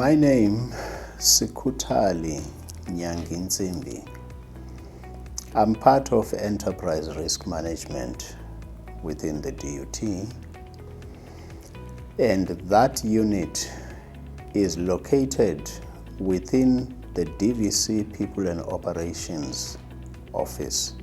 My name, Sikhuthali Nyanginsimbi. I'm part of Enterprise Risk Management within the DUT, and that unit is located within the DVC People and Operations Office.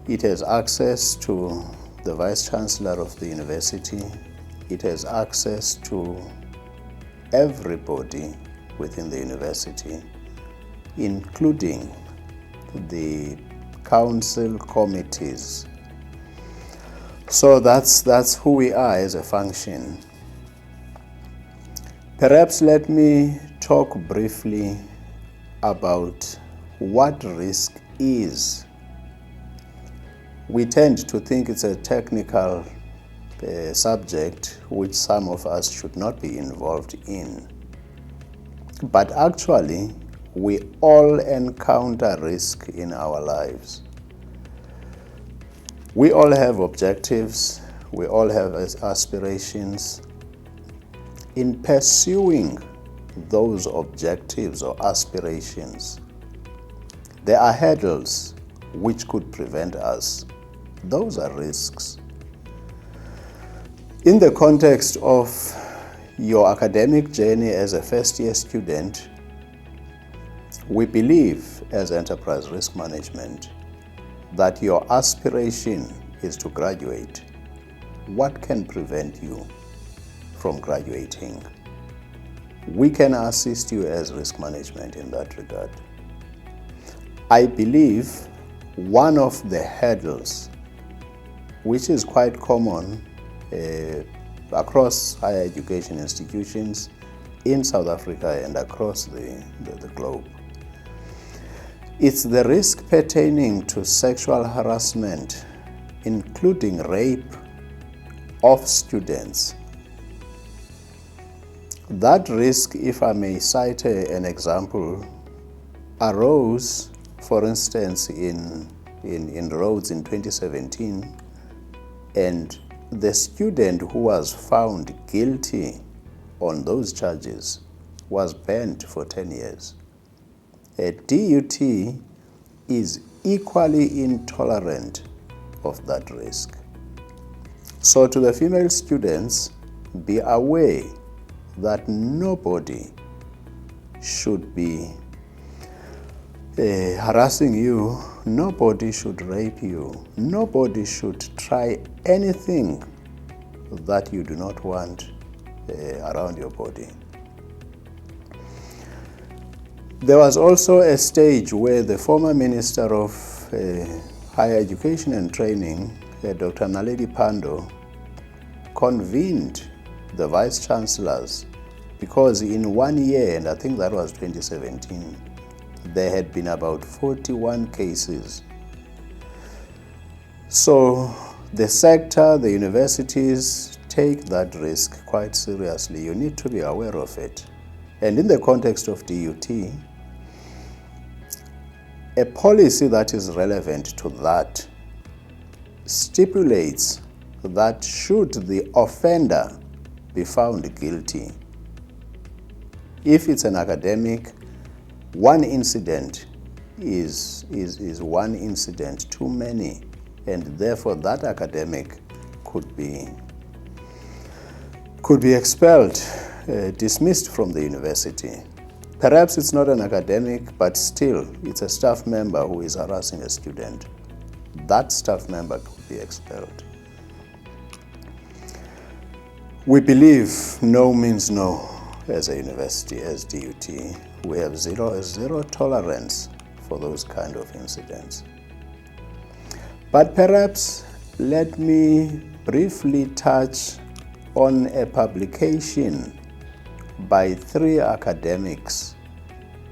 It has access to the Vice Chancellor of the university. It has access to everybody within the university, including the council committees. So that's who we are as a function. Perhaps let me talk briefly about what risk is. We tend to think it's a technical subject which some of us should not be involved in. But actually, we all encounter risk in our lives. We all have objectives, we all have aspirations. In pursuing those objectives or aspirations, there are hurdles which could prevent us. Those are risks. In the context of your academic journey as a first-year student, we believe as Enterprise Risk Management that your aspiration is to graduate. What can prevent you from graduating? We can assist you as risk management in that regard. I believe one of the hurdles, which is quite common across higher education institutions in South Africa and across the globe, it's the risk pertaining to sexual harassment, including rape of students. That risk, if I may cite an example, arose, for instance, in Rhodes in 2017, and the student who was found guilty on those charges was banned for 10 years. A DUT is equally intolerant of that risk. So to the female students, be aware that nobody should be harassing you, nobody should rape you, nobody should try anything that you do not want around your body. There was also a stage where the former Minister of Higher Education and Training, Dr. Naledi Pandor, convened the Vice Chancellors because in 1 year, and I think that was 2017, there had been about 41 cases. So the sector, the universities take that risk quite seriously. You need to be aware of it. And in the context of DUT, a policy that is relevant to that stipulates that should the offender be found guilty, if it's an academic, one incident is one incident too many, and therefore that academic could be expelled, dismissed from the university. Perhaps it's not an academic, but still it's a staff member who is harassing a student. That staff member could be expelled. We believe no means no as a university, as DUT. We have zero tolerance for those kind of incidents. But perhaps let me briefly touch on a publication by 3 academics.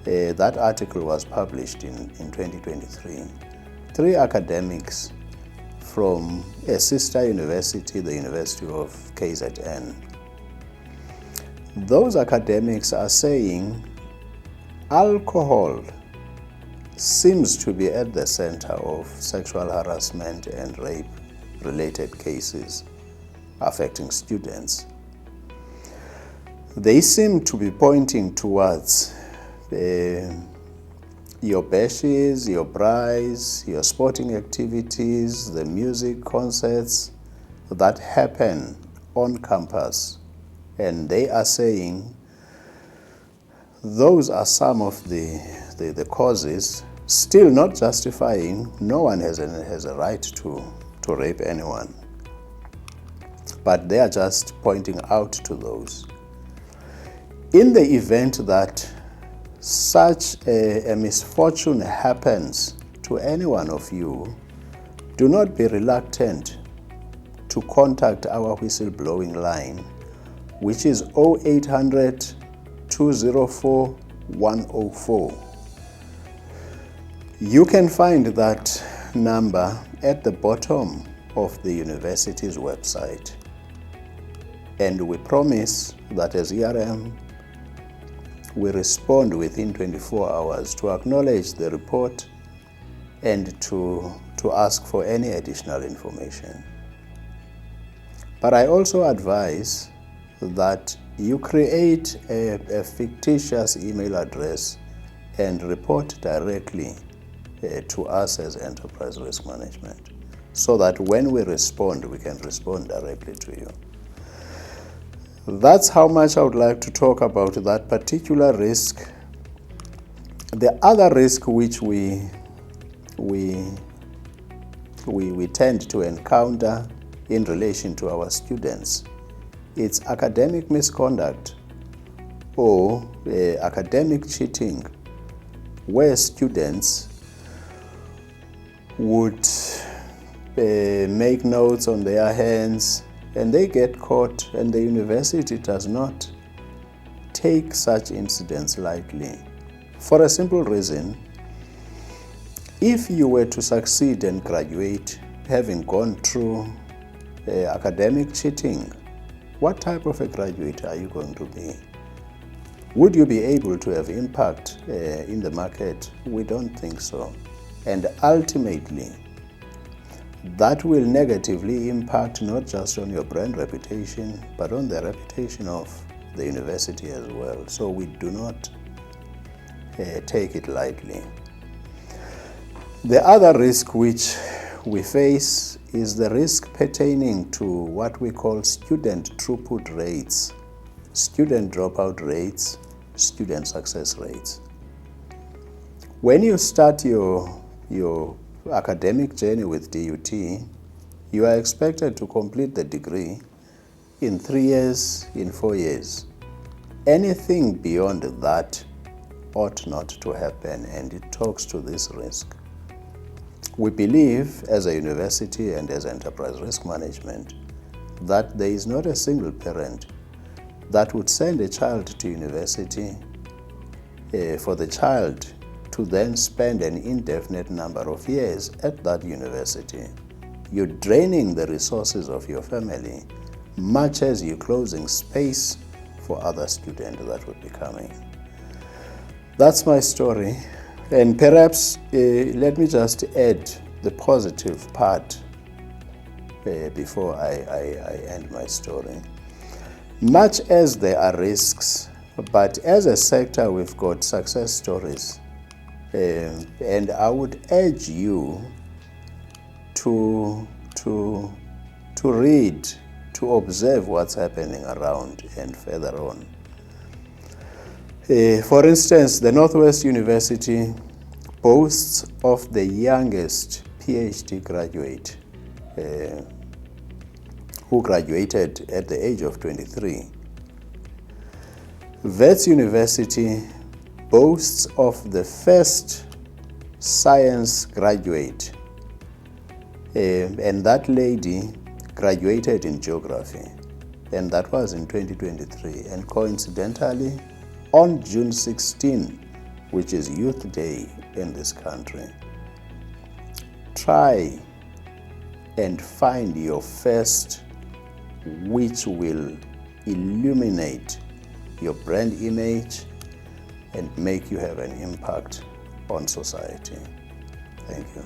That article was published in 2023. 3 academics from a sister university, the University of KZN. Those academics are saying alcohol seems to be at the center of sexual harassment and rape related cases affecting students. They seem to be pointing towards your bashes, your braais, your sporting activities, the music concerts that happen on campus. And they are saying those are some of the causes, still not justifying. No one has a right to rape anyone. But they are just pointing out to those. In the event that such a misfortune happens to any one of you, do not be reluctant to contact our whistleblowing line, which is 0800 204 104. You can find that number at the bottom of the university's website. And we promise that as ERM, we respond within 24 hours to acknowledge the report and to ask for any additional information. But I also advise that you create a fictitious email address and report directly to us as Enterprise Risk Management, so that when we respond, we can respond directly to you. That's how much I would like to talk about that particular risk. The other risk which we tend to encounter in relation to our students, it's academic misconduct or academic cheating, where students would make notes on their hands and they get caught, and the university does not take such incidents lightly. For a simple reason: if you were to succeed and graduate having gone through academic cheating, what type of a graduate are you going to be? Would you be able to have impact in the market? We don't think so. And ultimately, that will negatively impact not just on your brand reputation, but on the reputation of the university as well. So we do not take it lightly. The other risk which we face is the risk pertaining to what we call student throughput rates, student dropout rates, student success rates. When you start your academic journey with DUT, you are expected to complete the degree in 3 years, in 4 years. Anything beyond that ought not to happen, and it talks to this risk. We believe as a university and as Enterprise Risk Management that there is not a single parent that would send a child to university for the child to then spend an indefinite number of years at that university. You're draining the resources of your family, much as you're closing space for other students that would be coming. That's my story. And perhaps let me just add the positive part before I end my story. Much as there are risks, but as a sector, we've got success stories. And I would urge you to read, to observe what's happening around and further on. For instance, the Northwest University boasts of the youngest PhD graduate who graduated at the age of 23. Wits University boasts of the first science graduate, and that lady graduated in geography, and that was in 2023. And coincidentally, on June 16, which is Youth Day in this country, try and find your first, which will illuminate your brand image and make you have an impact on society. Thank you.